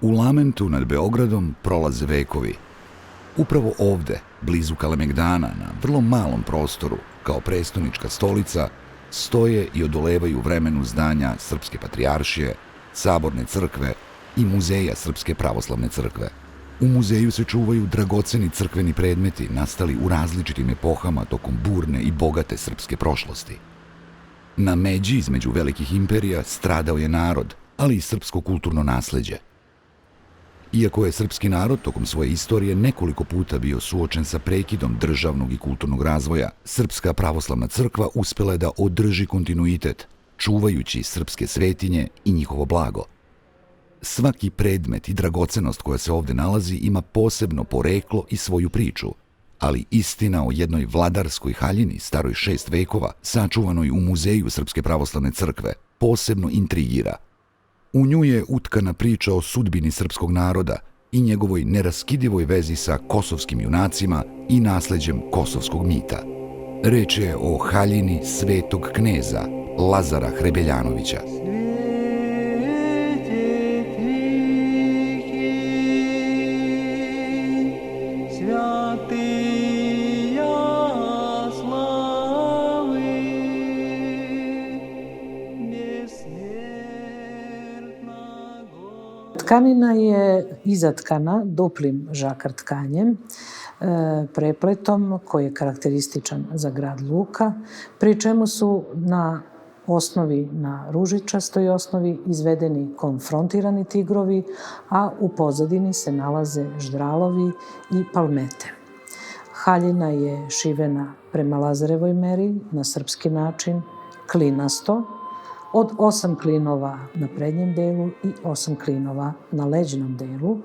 U lamentu nad Beogradom prolaze vekovi. Upravo ovde, blizu Kalemegdana, na vrlo malom prostoru, kao prestonička stolica, stoje i odolevaju vremenu zdanja Srpske patrijaršije, Saborne crkve i Muzeja Srpske pravoslavne crkve. U muzeju se čuvaju dragoceni crkveni predmeti nastali u različitim epohama tokom burne i bogate srpske prošlosti. Na međi između velikih imperija stradao je narod, ali i srpsko kulturno nasleđe. Iako je srpski narod tokom svoje istorije nekoliko puta bio suočen sa prekidom državnog i kulturnog razvoja, Srpska pravoslavna crkva uspela je da održi kontinuitet, čuvajući srpske svetinje i njihovo blago. Svaki predmet i dragocenost koja se ovde nalazi ima posebno poreklo i svoju priču, ali istina o jednoj vladarskoj haljini staroj 6 vekova, sačuvanoj u Muzeju Srpske pravoslavne crkve, posebno intrigira. U nju je utkana priča o sudbini srpskog naroda i njegovoj neraskidivoj vezi sa kosovskim junacima i nasleđem kosovskog mita. Reč je o haljini svetog kneza Lazara Hrebeljanovića. Tkanina je izatkana duplim žakar tkanjem, prepletom koji je karakterističan za grad Luka, pri čemu su na ružičastoj osnovi izvedeni konfrontirani tigrovi, a u pozadini se nalaze ždralovi i palmete. Haljina je šivena prema Lazarevoj meri, na srpski način, klinasto, od 8 klinova na prednjem delu i 8 klinova na leđnom delu,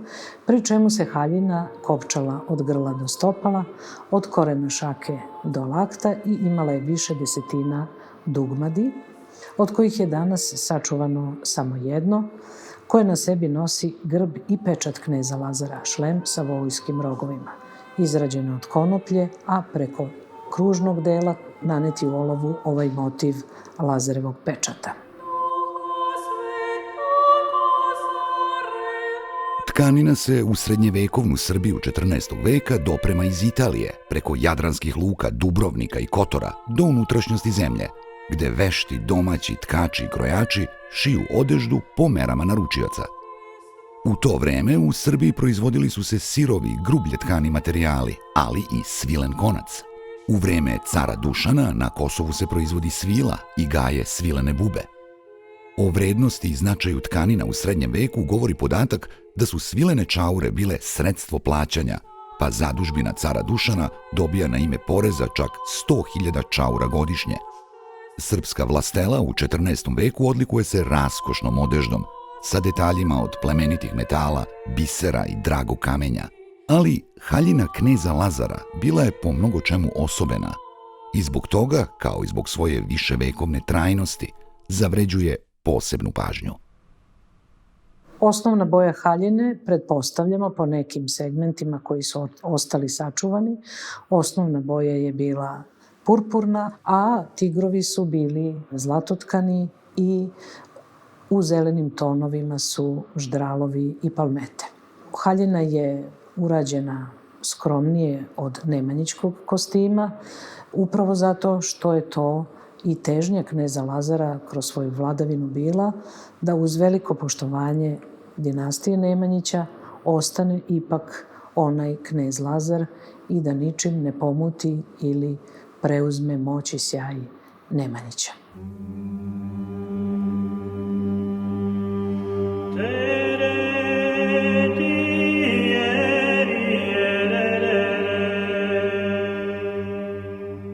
pri čemu se haljina kopčala od grla do stopala, od korena šake do lakta i imala je više desetina dugmadi, od kojih je danas sačuvano samo jedno, koje na sebi nosi grb i pečat kneza Lazara, šlem sa volujskim rogovima, izrađeno od konoplje, a preko kružnog dela naneti u olovu ovaj motiv Lazarevog pečata. Tkanina se u srednjevekovnu Srbiju 14. veka doprema iz Italije, preko jadranskih luka Dubrovnika i Kotora, do unutrašnjosti zemlje, gde vešti domaći tkači i krojači šiju odeždu po merama naručioca. U to vreme u Srbiji proizvodili su se sirovi, grublje tkani materijali, ali i svilen konac. U vreme cara Dušana na Kosovu se proizvodi svila i gaje svilene bube. O vrednosti i značaju tkanina u srednjem veku govori podatak da su svilene čaure bile sredstvo plaćanja, pa zadužbina cara Dušana dobija na ime poreza čak 100.000 čaura godišnje. Srpska vlastela u 14. veku odlikuje se raskošnom odeždom, sa detaljima od plemenitih metala, bisera i dragog kamenja. Ali haljina kneza Lazara bila je po mnogo čemu osobena i zbog toga, kao i zbog svoje viševekovne trajnosti, zavređuje posebnu pažnju. Osnovna boja haljine, pretpostavljamo po nekim segmentima koji su ostali sačuvani, osnovna boja je bila purpurna, a tigrovi su bili zlatotkani i u zelenim tonovima su ždralovi i palmete. Haljina je urađena skromnije od nemanjićkog kostima, upravo zato što je to i težnja kneza Lazara kroz svoju vladavinu bila da uz veliko poštovanje dinastije Nemanjića ostane ipak onaj knez Lazar i da ničim ne pomuti ili preuzme moć i sjaj Nemanjića.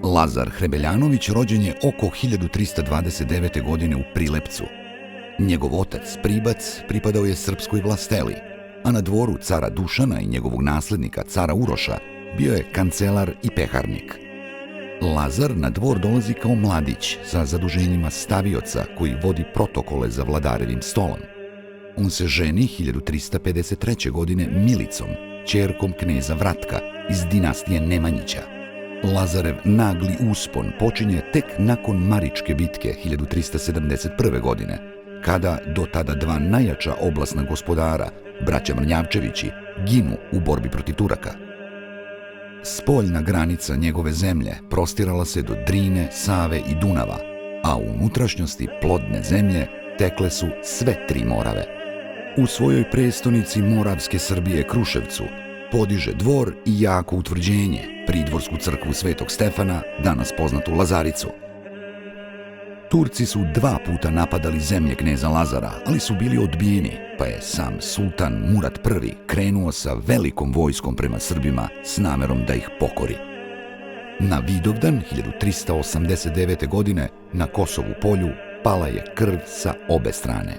Lazar Hrebeljanović rođen je oko 1329. godine u Prilepcu. Njegov otac, Pribac, pripadao je srpskoj vlasteli, a na dvoru cara Dušana i njegovog naslednika, cara Uroša, bio je kancelar i peharnik. Lazar na dvor dolazi kao mladić sa zaduženjima stavioca koji vodi protokole za vladarevim stolom. On se ženi 1353. godine Milicom, ćerkom kneza Vratka iz dinastije Nemanjića. Lazarev nagli uspon počinje tek nakon Maričke bitke 1371. godine, kada do tada dva najjača oblasna gospodara, braća Mrnjavčevići, ginu u borbi protiv Turaka. Spoljna granica njegove zemlje prostirala se do Drine, Save i Dunava, a u unutrašnjosti plodne zemlje tekle su sve tri Morave. U svojoj prestonici Moravske Srbije, Kruševcu, podiže dvor i jako utvrđenje, pridvorsku crkvu Svetog Stefana, danas poznatu Lazaricu. Turci su 2 puta napadali zemlje kneza Lazara, ali su bili odbijeni, pa je sam sultan Murat I krenuo sa velikom vojskom prema Srbima s namerom da ih pokori. Na Vidovdan 1389. godine na Kosovu polju pala je krv sa obe strane.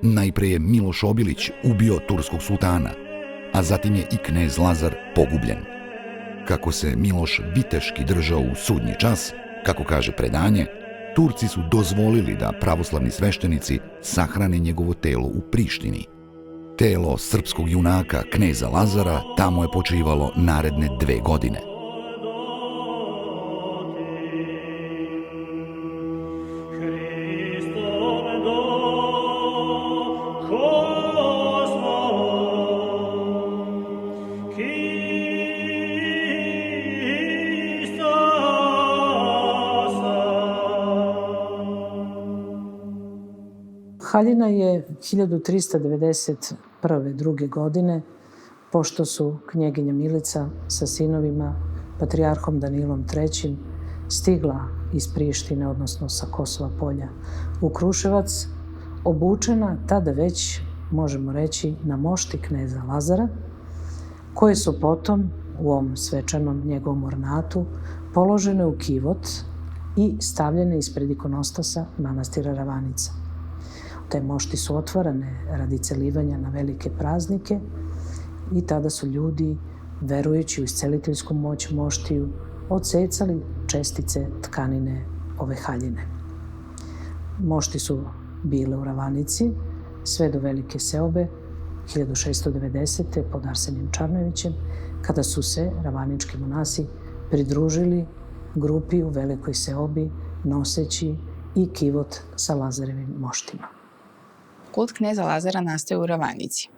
Najpre je Miloš Obilić ubio turskog sultana, a zatim je i knez Lazar pogubljen. Kako se Miloš viteški držao u sudnji čas, kako kaže predanje, Turci su dozvolili da pravoslavni sveštenici sahrane njegovo telo u Prištini. Telo srpskog junaka kneza Lazara tamo je počivalo naredne 2 godine. Haljina je 1391. godine, pošto su knjeginja Milica sa sinovima, patrijarhom Danilom III, stigla iz Prištine, odnosno sa Kosova polja, u Kruševac, obučena tada već, možemo reći, na mošti kneza Lazara, koje su potom u ovom svečanom njegovom ornatu položene u kivot i stavljene ispred ikonostasa manastira Ravanica. Te mošti su otvarane radi celivanja na velike praznike i tada su ljudi, verujući u isceliteljsku moć moštiju, odsecali čestice tkanine ove haljine. Mošti su bile u Ravanici sve do velike seobe 1690. pod Arsenijem Čarnojevićem, kada su se ravanički monasi pridružili grupi u velikoj seobi noseći i kivot sa Lazarevim moštima. Kult kneza Lazara nastaje u Ravanici.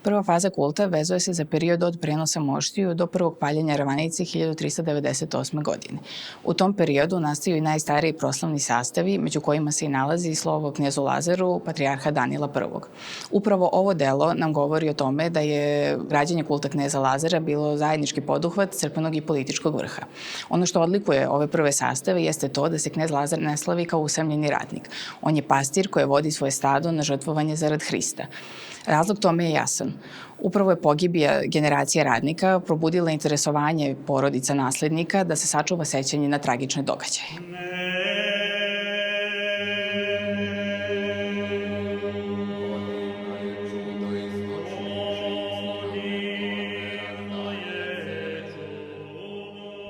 Prva faza kulta vezuje se za period od prenosa moštiju do prvog paljenja Ravanice 1398. godine. U tom periodu nastaju i najstariji proslavni sastavi, među kojima se i nalazi slovo knezu Lazaru, patrijarha Danila I. Upravo ovo delo nam govori o tome da je rađenje kulta kneza Lazara bilo zajednički poduhvat crkvenog i političkog vrha. Ono što odlikuje ove prve sastave jeste to da se knez Lazar ne slavi kao usamljeni ratnik. On je pastir koji vodi svoje stado na žrtvovanje zarad Hrista. Razlog tome je jasan. Upravo je pogibija generacije radnika probudila interesovanje porodica naslednika da se sačuva sećanje na tragične događaje.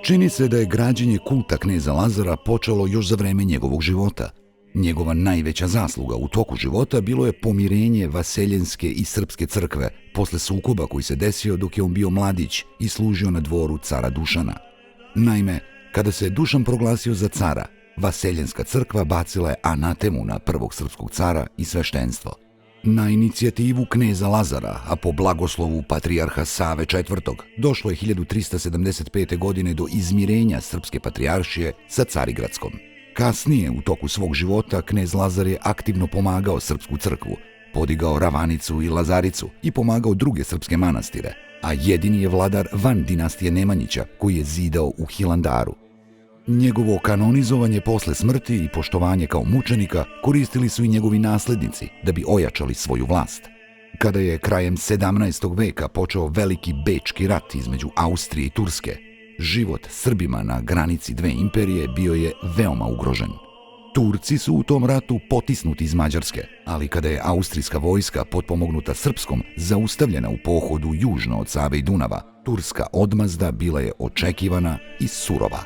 Čini se da je građenje kulta kneza Lazara počelo još za vreme njegovog života. Njegova najveća zasluga u toku života bilo je pomirenje vaseljenske i srpske crkve posle sukoba koji se desio dok je on bio mladić i služio na dvoru cara Dušana. Naime, kada se Dušan proglasio za cara, vaseljenska crkva bacila je anatemu na prvog srpskog cara i sveštenstvo. Na inicijativu kneza Lazara, a po blagoslovu patrijarha Save IV, došlo je 1375. godine do izmirenja srpske patrijaršije sa Carigradskom. Kasnije, u toku svog života, knez Lazar je aktivno pomagao srpsku crkvu, podigao Ravanicu i Lazaricu i pomagao druge srpske manastire, a jedini je vladar van dinastije Nemanjića koji je zidao u Hilandaru. Njegovo kanonizovanje posle smrti i poštovanje kao mučenika koristili su i njegovi naslednici da bi ojačali svoju vlast. Kada je krajem 17. veka počeo veliki Bečki rat između Austrije i Turske, život Srbima na granici dve imperije bio je veoma ugrožen. Turci su u tom ratu potisnuti iz Mađarske, ali kada je austrijska vojska potpomognuta srpskom zaustavljena u pohodu južno od Save i Dunava, turska odmazda bila je očekivana i surova.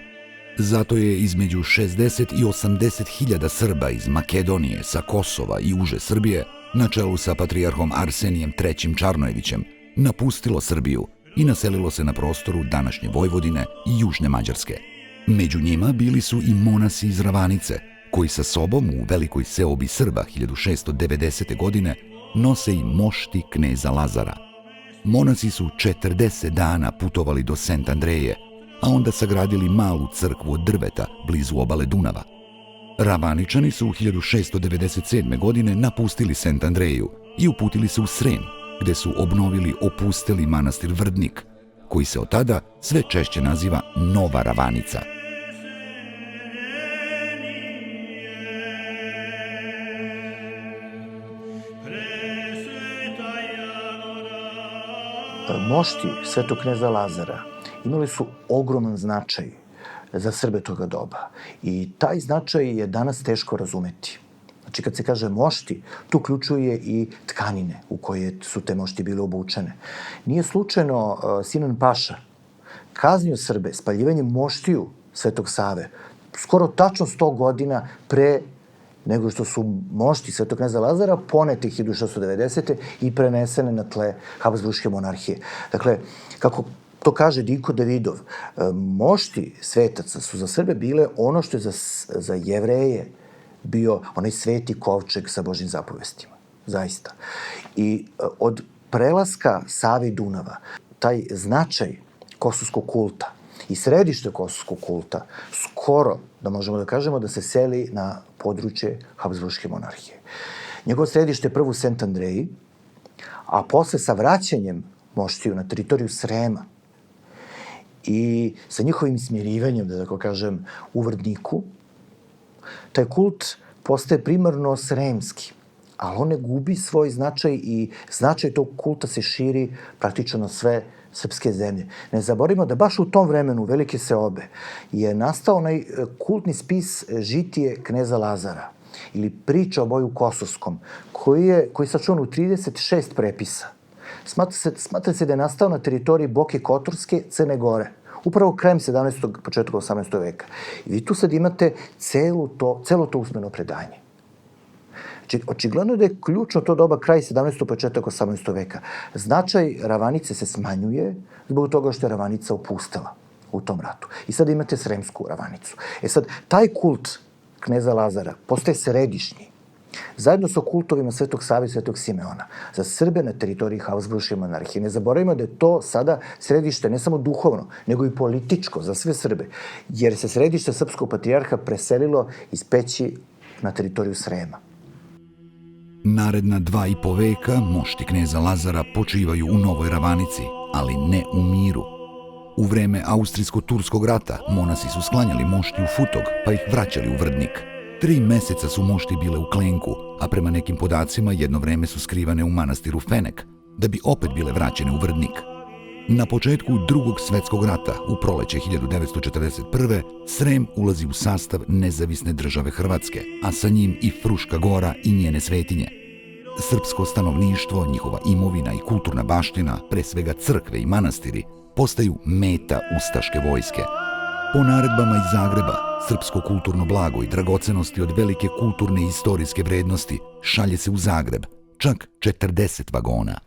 Zato je između 60 i 80 hiljada Srba iz Makedonije, sa Kosova i uže Srbije, na čelu sa patrijarhom Arsenijem III Čarnojevićem, napustilo Srbiju i naselilo se na prostoru današnje Vojvodine i južne Mađarske. Među njima bili su i monasi iz Ravanice, koji sa sobom u velikoj seobi Srba 1690. godine nose im mošti kneza Lazara. Monasi su 40 dana putovali do Sent Andreje, a onda sagradili malu crkvu od drveta blizu obale Dunava. Ravaničani su 1697. godine napustili Sent Andreju i uputili se u Srem, gde su obnovili opusteli manastir Vrdnik, koji se od tada sve češće naziva Nova Ravanica. Mošti svetog kneza Lazara imali su ogroman značaj za Srbe toga doba i taj značaj je danas teško razumeti. Znači, kad se kaže mošti, tu uključuje i tkanine u koje su te mošti bile obučene. Nije slučajno Sinan Paša kaznio Srbe spaljivanjem moštiju Svetog Save skoro tačno 100 godina pre nego što su mošti svetog kneza Lazara ponete 1690. i prenesene na tle Habsburške monarhije. Dakle, kako to kaže Dinko Davidov, mošti svetaca su za Srbe bile ono što je za Jevreje bio onaj sveti kovčeg sa Božjim zapovestima. Zaista. I od prelaska Save i Dunava, taj značaj kosovskog kulta i središte kosovskog kulta skoro, da možemo da kažemo, da se seli na područje Habsburške monarhije. Njegovo središte je prvo u Sent Andreji, a posle sa vraćanjem moštiju na teritoriju Srema i sa njihovim smirivanjem, da tako kažem, u Vrdniku, taj kult postaje primarno sremski, ali on ne gubi svoj značaj i značaj tog kulta se širi praktično na sve srpske zemlje. Ne zaboravimo da baš u tom vremenu Velike Seobe je nastao onaj kultni spis Žitije kneza Lazara ili priča o boju kosovskom, koji je sačuvan u 36 prepisa. Smatra se da je nastao na teritoriji Boke Kotorske, Crne Gore, upravo krajem 17. početka 18. veka. I vi tu sad imate celo to usmeno predanje. Očigledno da je ključno to doba kraj 17. početak 18. veka. Značaj Ravanice se smanjuje zbog toga što je Ravanica opustela u tom ratu. I sad imate Sremsku Ravanicu. Sad, taj kult kneza Lazara postaje središnji, zajedno sa kultovima Svetog Save i Svetog Simeona, za Srbe na teritoriji Habsburške monarhije. Ne zaboravimo da je to sada središte ne samo duhovno, nego i političko za sve Srbe, jer se središte srpskog patrijarha preselilo iz Peći na teritoriju Srema. Naredna 2,5 veka mošti kneza Lazara počivaju u Novoj Ravanici, ali ne u miru. U vreme Austrijsko-Turskog rata monasi su sklanjali mošti u Futog, pa ih vraćali u Vrdnik. 3 meseca su mošti bile u Klenku, a prema nekim podacima jedno vreme su skrivane u manastiru Fenek, da bi opet bile vraćene u Vrdnik. Na početku Drugog svetskog rata, u proleće 1941. Srem ulazi u sastav nezavisne države Hrvatske, a sa njim i Fruška Gora i njene svetinje. Srpsko stanovništvo, njihova imovina i kulturna baština, pre svega crkve i manastiri, postaju meta ustaške vojske. Po naredbama iz Zagreba, srpsko kulturno blago i dragocenosti od velike kulturne i istorijske vrednosti šalje se u Zagreb, čak 40 vagona.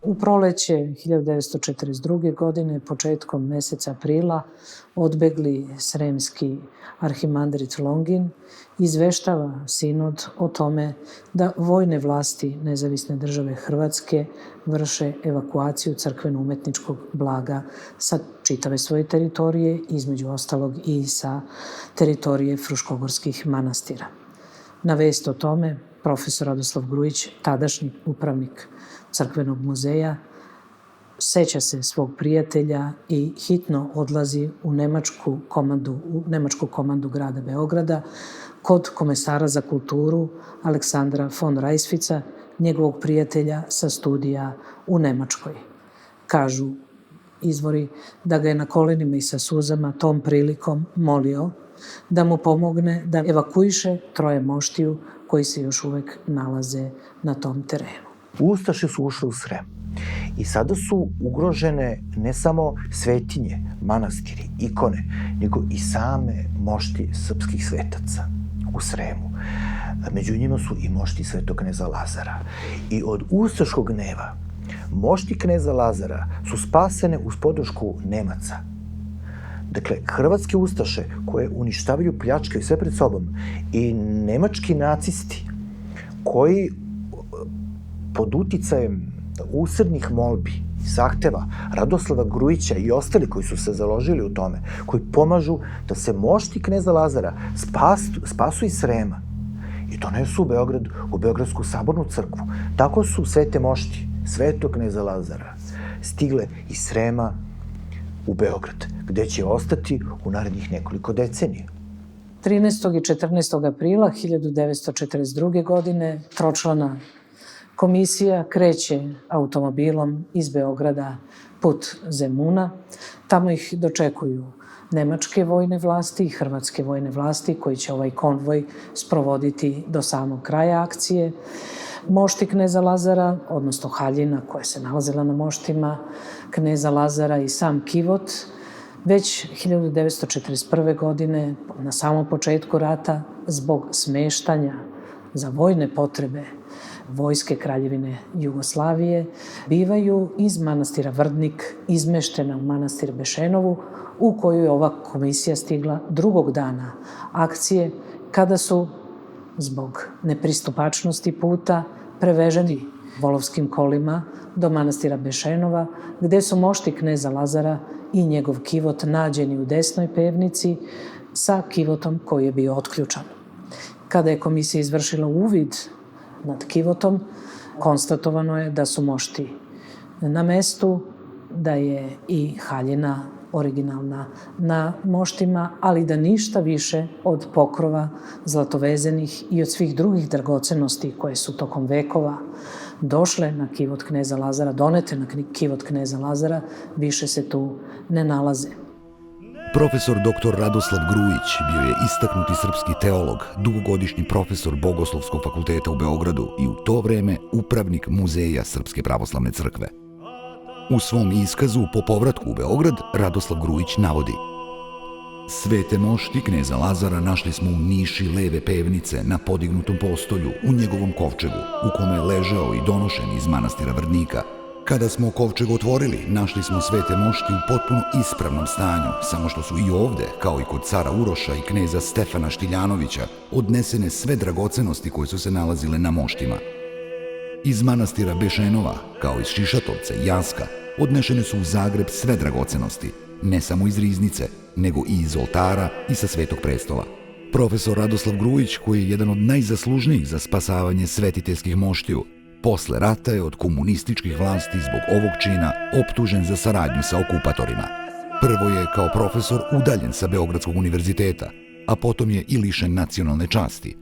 U proleće 1942. godine, početkom meseca aprila, odbegli sremski arhimandrit Longin izveštava sinod o tome da vojne vlasti nezavisne države Hrvatske vrše evakuaciju crkveno-umetničkog blaga sa čitave svoje teritorije, između ostalog i sa teritorije fruškogorskih manastira. Na vest o tome, profesor Radoslav Grujić, tadašnji upravnik Crkvenog muzeja, seća se svog prijatelja i hitno odlazi u nemačku komandu grada Beograda kod komesara za kulturu Aleksandra von Rajsfica, njegovog prijatelja sa studija u Nemačkoj. Kažu izvori da ga je na kolenima i sa suzama tom prilikom molio da mu pomogne da evakuiše 3 moštiju koji se još uvek nalaze na tom terenu. Ustaše su ušle u Srem i sada su ugrožene ne samo svetinje, manastiri, ikone, nego i same mošti srpskih svetaca u Sremu. Među njima su i mošti svetog kneza Lazara. I od ustaškog gneva mošti kneza Lazara su spasene uz podršku Nemaca. Dakle, hrvatske ustaše koje uništavaju, pljačkaju sve pred sobom i nemački nacisti koji pod uticajem usrednih molbi i zahteva Radoslava Grujića i ostali koji su se založili u tome, koji pomažu da se mošti kneza Lazara spasu iz Srema i donesu u Beograd, u Beogradsku sabornu crkvu. Tako su svete mošti svetog kneza Lazara stigle iz Srema u Beograd, gde će ostati u narednih nekoliko decenija. 13. i 14. aprila 1942. godine tročlana komisija kreće automobilom iz Beograda put Zemuna. Tamo ih dočekuju nemačke vojne vlasti i hrvatske vojne vlasti koji će ovaj konvoj sprovoditi do samog kraja akcije. Mošti kneza Lazara, odnosno haljina koja se nalazila na moštima kneza Lazara i sam kivot, već 1941. godine, na samom početku rata, zbog smeštanja za vojne potrebe Vojske Kraljevine Jugoslavije, bivaju iz manastira Vrdnik izmeštena u manastir Bešenovu, u koju je ova komisija stigla drugog dana akcije, kada su, zbog nepristupačnosti puta, preveženi volovskim kolima do manastira Bešenova, gde su mošti kneza Lazara i njegov kivot nađeni u desnoj pevnici sa kivotom koji je bio otključan. Kada je komisija izvršila uvid nad kivotom, konstatovano je da su mošti na mestu, da je i haljina originalna na moštima, ali da ništa više od pokrova zlatovezenih i od svih drugih dragocenosti koje su tokom vekova došle na kivot kneza Lazara, donete na kivot kneza Lazara, više se tu ne nalaze. Profesor dr. Radoslav Grujić bio je istaknuti srpski teolog, dugogodišnji profesor Bogoslovskog fakulteta u Beogradu i u to vreme upravnik Muzeja Srpske pravoslavne crkve. U svom iskazu po povratku u Beograd Radoslav Grujić navodi: svete mošti kneza Lazara našli smo u niši leve pevnice na podignutom postolju u njegovom kovčegu, u kome je ležao i donošen iz manastira Vrdnika. Kada smo kovčeg otvorili, našli smo svete mošti u potpuno ispravnom stanju, samo što su i ovde, kao i kod cara Uroša i kneza Stefana Štiljanovića, odnesene sve dragocenosti koje su se nalazile na moštima. Iz manastira Bešenova, kao iz Šišatovca i Jaska, odnešene su u Zagreb sve dragocenosti, ne samo iz riznice, nego i iz oltara i sa Svetog prestola. Profesor Radoslav Grujić, koji je jedan od najzaslužnijih za spasavanje svetiteljskih moštiju, posle rata je od komunističkih vlasti zbog ovog čina optužen za saradnju sa okupatorima. Prvo je kao profesor udaljen sa Beogradskog univerziteta, a potom je i lišen nacionalne časti.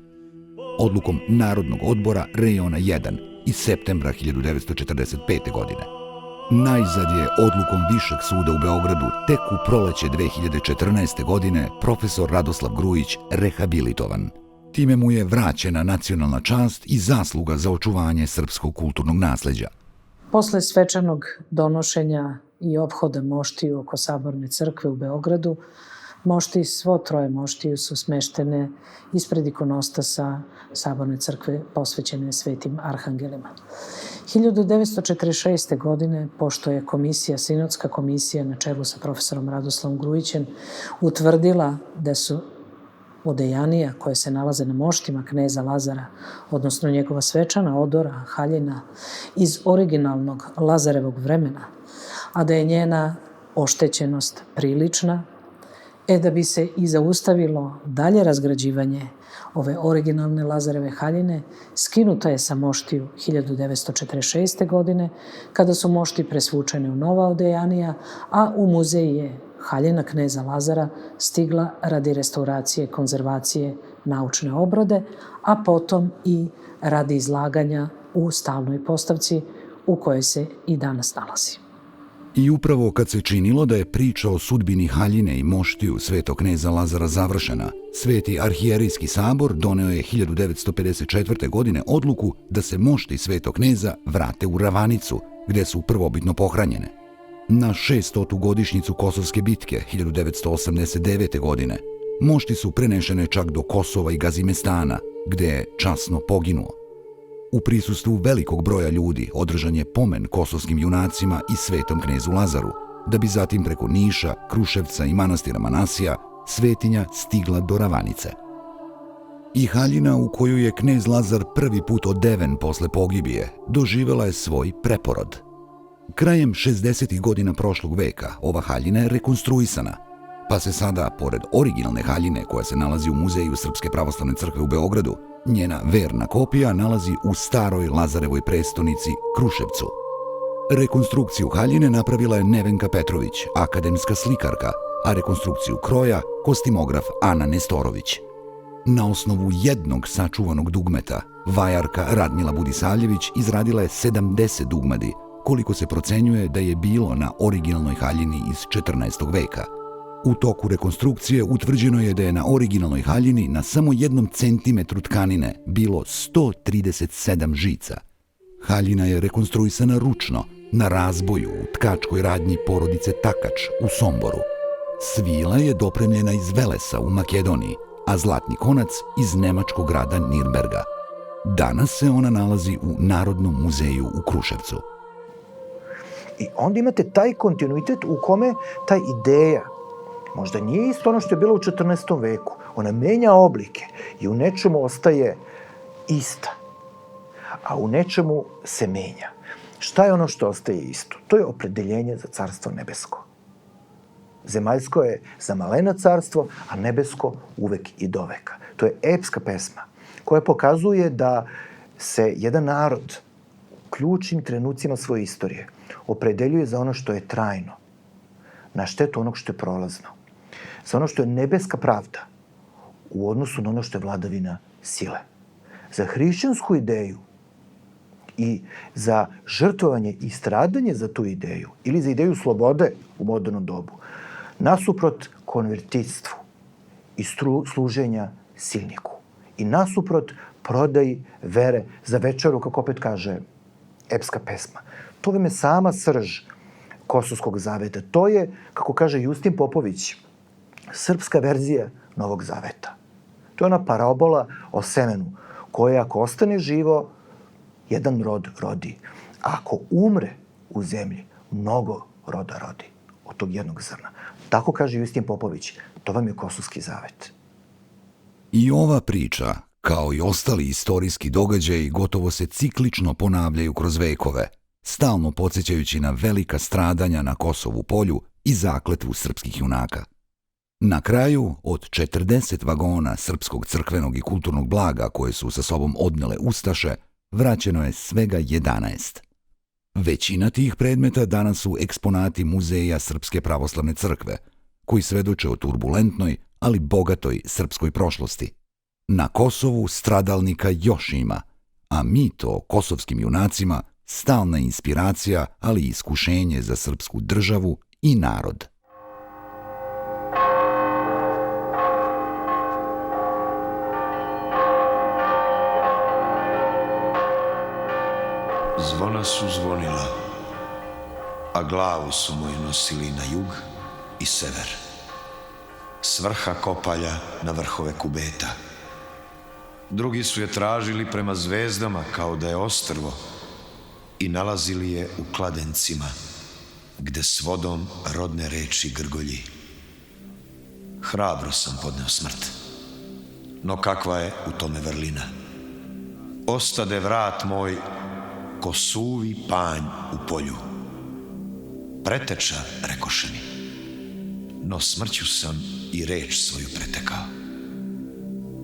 Odlukom Narodnog odbora Rejona 1 iz septembra 1945. godine. Najzad je odlukom Višeg suda u Beogradu tek u proleće 2014. godine profesor Radoslav Grujić rehabilitovan. Time mu je vraćena nacionalna čast i zasluga za očuvanje srpskog kulturnog nasleđa. Posle svečanog donošenja i ophoda moštiju oko Saborne crkve u Beogradu, svo troje moštiju su smeštene ispred ikonostasa Saborne crkve posvećene svetim arhangelima. 1946. godine, pošto je sinodska komisija na čelu sa profesorom Radoslavom Grujićem utvrdila da su odejanija koje se nalaze na moštima kneza Lazara, odnosno njegova svečana odora, haljina, iz originalnog Lazarevog vremena, a da je njena oštećenost prilična, da bi se i zaustavilo dalje razgrađivanje ove originalne Lazareve haljine, skinuta je sa moštiju 1946. godine, kada su mošti presvučene u nova odejanija, a u muzej je haljina kneza Lazara stigla radi restauracije, konzervacije, naučne obrade, a potom i radi izlaganja u stalnoj postavci u kojoj se i danas nalazi. I upravo kad se činilo da je priča o sudbini haljine i moštiju svetog kneza Lazara završena, Sveti arhijerijski sabor doneo je 1954. godine odluku da se mošti svetog kneza vrate u Ravanicu, gde su prvobitno pohranjene. Na 600. godišnjicu Kosovske bitke 1989. godine mošti su prenešene čak do Kosova i Gazimestana, gde je časno poginuo. U prisustvu velikog broja ljudi održan je pomen kosovskim junacima i svetom knezu Lazaru, da bi zatim preko Niša, Kruševca i manastira Manasija svetinja stigla do Ravanice. I haljina u koju je knez Lazar prvi put odeven posle pogibije doživela je svoj preporod. Krajem 60. godina prošlog veka ova haljina je rekonstruisana, pa se sada, pored originalne haljine koja se nalazi u Muzeju Srpske pravoslavne crkve u Beogradu, njena verna kopija nalazi u staroj Lazarevoj prestonici Kruševcu. Rekonstrukciju haljine napravila je Nevenka Petrović, akademska slikarka, a rekonstrukciju kroja kostimograf Ana Nestorović. Na osnovu jednog sačuvanog dugmeta, vajarka Radmila Budisavljević izradila je 70 dugmadi, koliko se procenjuje da je bilo na originalnoj haljini iz 14. veka. U toku rekonstrukcije utvrđeno je da je na originalnoj haljini na samo 1 centimetru tkanine bilo 137 žica. Haljina je rekonstruisana ručno, na razboju u tkačkoj radnji porodice Takač u Somboru. Svila je dopremljena iz Velesa u Makedoniji, a zlatni konac iz nemačkog grada Nirnberga. Danas se ona nalazi u Narodnom muzeju u Kruševcu. I onda imate taj kontinuitet u kome ta ideja možda nije isto ono što je bilo u 14. veku. Ona menja oblike i u nečemu ostaje ista, a u nečemu se menja. Šta je ono što ostaje isto? To je opredeljenje za carstvo nebesko. Zemaljsko je za malena carstvo, a nebesko uvek i doveka. To je epska pesma koja pokazuje da se jedan narod u ključnim trenucima svoje istorije opredeljuje za ono što je trajno, na štetu onog što je prolazno, za ono što je nebeska pravda u odnosu na ono što je vladavina sile. Za hrišćansku ideju i za žrtvovanje i stradanje za tu ideju ili za ideju slobode u modernom dobu, nasuprot konvertitstvu i služenja silniku i nasuprot prodaji vere za večeru, kako opet kaže epska pesma. To vam je sama srž Kosovskog zaveta. To je, kako kaže Justin Popović, srpska verzija Novog zaveta. To je ona parabola o semenu koja, ako ostane živo, jedan rod rodi. A ako umre u zemlji, mnogo roda rodi od tog jednog zrna. Tako kaže Justin Popović. To vam je Kosovski zavet. I ova priča, kao i ostali istorijski događaji, gotovo se ciklično ponavljaju kroz vekove, stalno podsjećajući na velika stradanja na Kosovu polju i zakletvu srpskih junaka. Na kraju, od 40 vagona srpskog crkvenog i kulturnog blaga koje su sa sobom odnele ustaše, vraćeno je svega 11. Većina tih predmeta danas su eksponati Muzeja Srpske pravoslavne crkve, koji svedoče o turbulentnoj, ali bogatoj srpskoj prošlosti. Na Kosovu stradalnika još ima, a mit o kosovskim junacima stalna inspiracija, ali i iskušenje za srpsku državu i narod. Zvona su zvonila, a glavu su moji nosili na jug i sever. S vrha kopalja na vrhove kubeta. Drugi su je tražili prema zvezdama kao da je ostrvo i nalazili je u kladencima, gde s vodom rodne reči grgolji. Hrabro sam podneo smrt, no kakva je u tome vrlina. Ostade vrat moj ko suvi panj u polju. Preteča, rekoše mi, no smrću sam i reč svoju pretekao.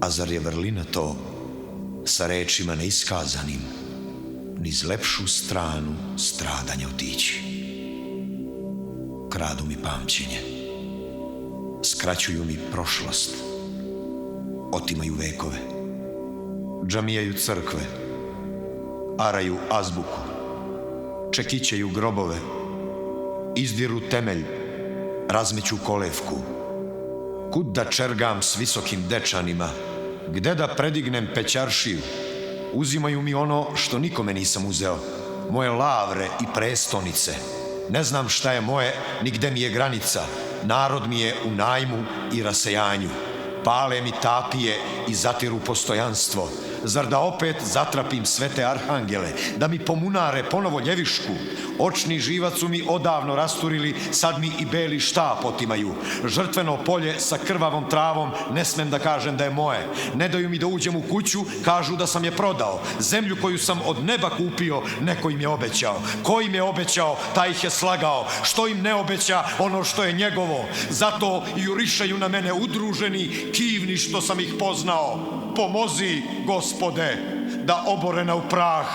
A zar je vrlina to sa rečima neiskazanim niz lepšu stranu stradanja otići? Kradu mi pamćenje, skraćuju mi prošlost, otimaju vekove, džamijaju crkve, araju azbuku, čekićeju grobove, izdiru temelj, razmeću kolevku. Kud da čergam s visokim dečanima, gde da predignem pećaršiju? Uzimaju mi ono što nikome nisam uzeo, moje lavre i prestonice. Ne znam šta je moje, ni gde mi je granica. Narod mi je u najmu i rasejanju. Pale mi tapije i zatiru postojanstvo. Zar da opet zatrapim sve te arhangele, da mi pomunare ponovo ljevišku? Očni živac su mi odavno rasturili, sad mi i beli štap otimaju. Žrtveno polje sa krvavom travom, ne smem da kažem da je moje. Ne daju mi da uđem u kuću, kažu da sam je prodao. Zemlju koju sam od neba kupio, neko im je obećao. Ko im je obećao, taj ih je slagao. Što im ne obeća, ono što je njegovo. Zato jurišaju na mene udruženi, kivni što sam ih poznao. Pomozi, Gospode, da oborena u prah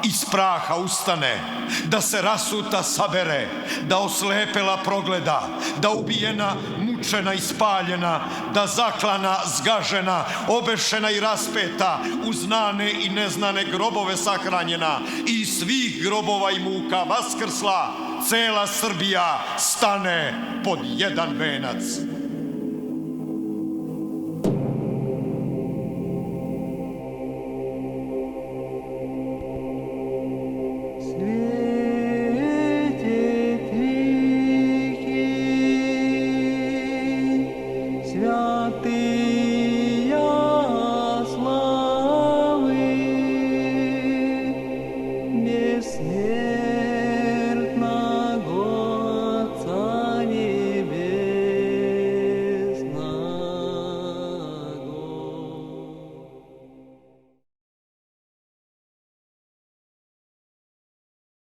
iz praha ustane, da se rasuta sabere, da oslepela progleda, da ubijena, mučena i spaljena, da zaklana, zgažena, obešena i raspeta, u znane i neznane grobove sahranjena, i iz svih grobova i muka vaskrsla, cela Srbija stane pod jedan venac. Святый